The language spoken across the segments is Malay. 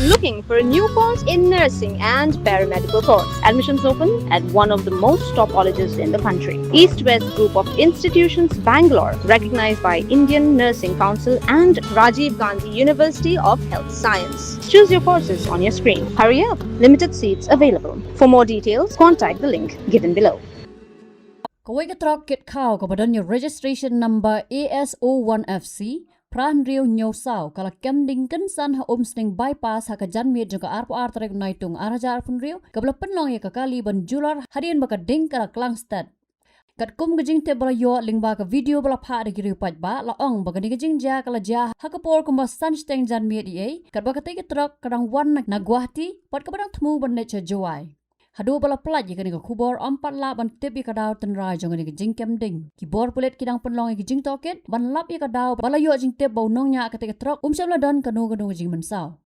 Looking for a new course in nursing and paramedical course? Admissions open at one of the most top colleges in the country. East-West Group of Institutions, Bangalore, recognized by Indian Nursing Council and Rajiv Gandhi University of Health Science. Choose your courses on your screen. Hurry up! Limited seats available. For more details, contact the link given below. Kawai ka Tohkit Khaw kepada your registration number ASO1FC Pran Rio Nyo Sao kala kemding Kynsan ha Umsning bypass ha ka janmit jong ka arpo artrek naitung arajar pun Rio kabla penlong ya ka kali ban jular hadian baka ding kala Klangstad kat kum gajing te bala yo lingba ka video bala pha de giri pat ba la ong baka ni gajing ja kala ja ha ka por kumba sunsteng janmit ye kat baka te Trok kadang wan na Guwahati pat ka badang thmu ban ne cha jowai Hadu bala pelat jika ni kubor 4 la ban tip ka daw ten rai jong ni jing kemding kibor pulet kidang penlong ki jing Tohkit ban lap ka daw bala yo jing tip bau nong nya ka te Trok la don kanu jing mensau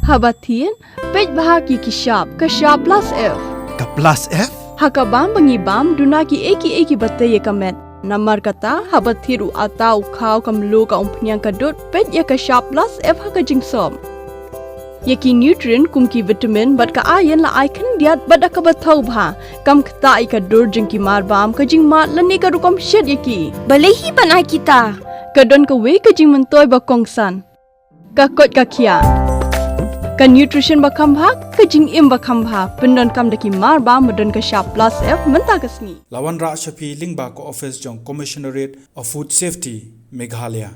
Habatin, pej bahagi ke shop plus F. Ka plus F? Hakabam bangibam dunaki eki bataya kamet. Namar kata habatiru atau kau kamlu ka umpnyang kadut pej ya ke shop plus F haka jingsom. Yaki nutrient kumki vitamin bat ka ayan la icon diat bat ka batau bha kam kta ka dur jingki marbam ka jing mat lani ka rukom shed yaki. Balehi banai kita. Kadon ka we ka jing mentoy ba kongsan. Ka kot ka kia. Ka nutrition bakam bha ka jing im bakam bha pendon kam daki marba medon ka shop plus F menta kasni Lawan Ra Shafi Lingba ko office jong Commissionerate of Food Safety Meghalaya